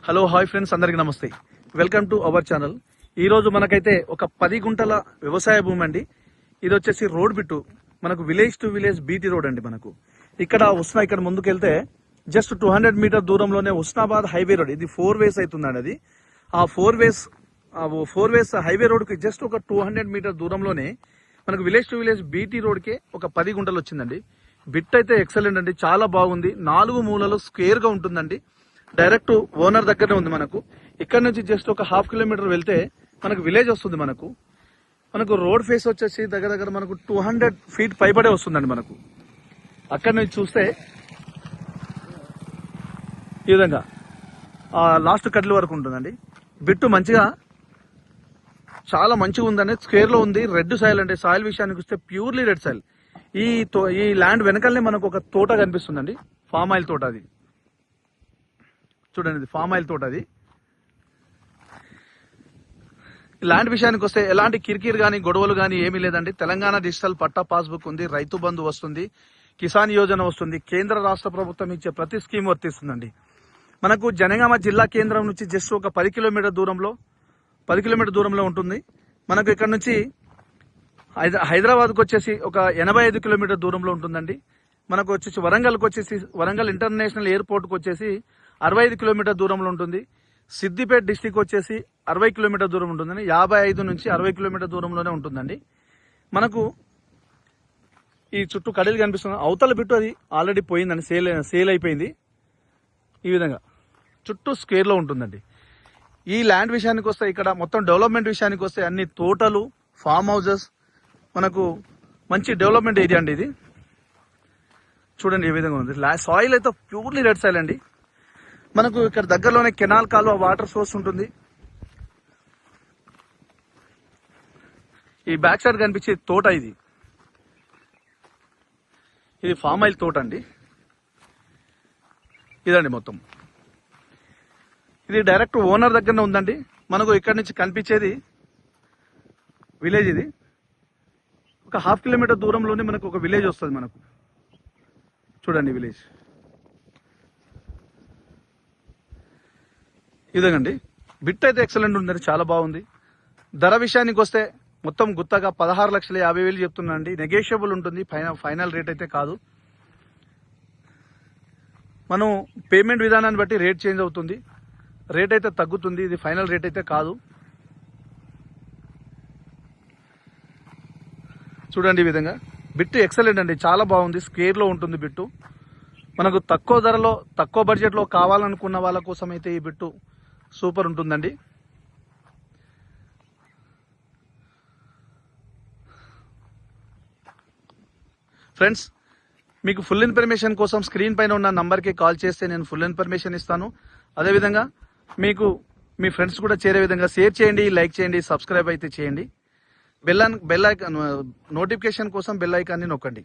Hello hi friends, అందరికీ నమస్తే. Welcome to our channel. ఈ రోజు మనకైతే ఒక 10 గుంటల వ్యవసాయ భూమి అండి. ఇది వచ్చేసి రోడ్ బిట్టు, మనకు village to village BT road అండి. మనకు ఇక్కడ ముందుకెళ్తే జస్ట్ 200 మీటర్ దూరంలోనే ఉస్నాబాద్ హైవే రోడ్. ఇది 4 వేస్ అవుతుందండి. అది ఆ 4 వేస్ హైవే రోడ్ కి జస్ట్ ఒక 200 మీటర్ దూరంలోనే మనకు village to village BT road కి ఒక 10 గుంటలు వచ్చిందండి. బిట్ అయితే ఎక్సలెంట్ అండి, చాలా బాగుంది. 4 మూలలు స్క్వేర్ గా ఉంటుందండి. డైరెక్ట్ ఓనర్ దగ్గరనే ఉంది. మనకు ఇక్కడ నుంచి జస్ట్ ఒక ½ కిలోమీటర్ వెళ్తే మనకు విలేజ్ వస్తుంది. మనకు రోడ్ ఫేస్ వచ్చేసి దగ్గర మనకు 200 ఫీట్ పైబడే వస్తుందండి. మనకు అక్కడ నుంచి చూస్తే ఈ విధంగా లాస్ట్ కడ్ల వరకు ఉంటుందండి. బిట్టు మంచిగా చాలా మంచిగా ఉందండి. స్క్వేర్ లో ఉంది. రెడ్ సాయిల్ అంటే సాయిల్ విషయానికి వస్తే ప్యూర్లీ రెడ్ సాయిల్. ఈ ల్యాండ్ వెనకాలనే మనకు ఒక తోట కనిపిస్తుందండి, ఫామ్ ఆయిల్ తోట. అది చూడండి, ఇది ఫామ్ ఆయిల్ తోట. అది ల్యాండ్ విషయానికి వస్తే ఎలాంటి కిరికిరి గానీ గొడవలు గానీ ఏమీ లేదండి. తెలంగాణ డిజిటల్ పట్టా పాస్బుక్ ఉంది, రైతు బంధు వస్తుంది, కిసాన్ యోజన వస్తుంది, కేంద్ర రాష్ట్ర ప్రభుత్వం ఇచ్చే ప్రతి స్కీమ్ వర్తిస్తుందండి. మనకు జనగామ జిల్లా కేంద్రం నుంచి జస్ట్ ఒక 10 కిలోమీటర్ దూరంలో ఉంటుంది. మనకు ఇక్కడ నుంచి హైదరాబాద్కు వచ్చేసి ఒక 85 కిలోమీటర్ దూరంలో ఉంటుందండి. మనకు వచ్చేసి వరంగల్ ఇంటర్నేషనల్ ఎయిర్పోర్ట్కి వచ్చేసి 65 కిలోమీటర్ దూరంలో ఉంటుంది. సిద్దిపేట డిస్టిక్ వచ్చేసి 60 కిలోమీటర్ దూరం ఉంటుందండి. 55 నుంచి 60 కిలోమీటర్ దూరంలోనే ఉంటుందండి. మనకు ఈ చుట్టూ కడలు కనిపిస్తుంది. అవతల బిట్టు అది ఆల్రెడీ పోయిందండి, సేల్ అయిపోయింది. ఈ విధంగా చుట్టూ స్క్వేర్ లో ఉంటుందండి. ఈ ల్యాండ్ విషయానికి వస్తే ఇక్కడ మొత్తం డెవలప్మెంట్ విషయానికి వస్తే అన్ని తోటలు, ఫామ్ హౌజెస్, మనకు మంచి డెవలప్మెంట్ ఏరియా అండి. ఇది చూడండి ఏ విధంగా ఉంది. సాయిల్ అయితే ప్యూర్లీ రెడ్ సాయిల్ అండి. మనకు ఇక్కడ దగ్గరలోనే కెనాల్ కాలువ వాటర్ సోర్స్ ఉంటుంది. ఈ బ్యాక్ సైడ్ కనిపించే తోట ఇది ఫామ్ ఆయిల్ తోట అండి. ఇదండి మొత్తం. ఇది డైరెక్ట్ ఓనర్ దగ్గరనే ఉందండి. మనకు ఇక్కడ నుంచి కనిపించేది విలేజ్. ఇది ఒక ½ కిలోమీటర్ దూరంలోనే మనకు ఒక విలేజ్ వస్తుంది. మనకు చూడండి విలేజ్ ఇదేనండి. బిట్ అయితే ఎక్సలెంట్ ఉందండి, చాలా బాగుంది. ధర విషయానికి వస్తే మొత్తం గుత్తగా 16,50,000 చెప్తున్నాండి. నెగోషియబుల్ ఉంటుంది, ఫైనల్ రేట్ అయితే కాదు. మనం పేమెంట్ విధానాన్ని బట్టి రేట్ చేంజ్ అవుతుంది, రేట్ అయితే తగ్గుతుంది. ఇది ఫైనల్ రేట్ అయితే కాదు. చూడండి ఈ విధంగా బిట్టు ఎక్సలెంట్ అండి, చాలా బాగుంది. స్క్వేర్ లో ఉంటుంది బిట్టు. మనకు తక్కువ ధరలో తక్కువ బడ్జెట్ లో కావాలనుకున్న వాళ్ళ కోసం అయితే ఈ బిట్టు సూపర్ ఉంటుందండి. ఫ్రెండ్స్, మీకు ఫుల్ ఇన్ఫర్మేషన్ కోసం స్క్రీన్ పైన ఉన్న నంబర్కి కాల్ చేస్తే నేను ఫుల్ ఇన్ఫర్మేషన్ ఇస్తాను. అదేవిధంగా మీకు మీ ఫ్రెండ్స్ కూడా చేరే విధంగా షేర్ చేయండి, లైక్ చేయండి, సబ్స్క్రైబ్ అయితే చేయండి. బెల్ ఐకాన్ నోటిఫికేషన్ కోసం బెల్ ఐకాన్ని నొక్కండి.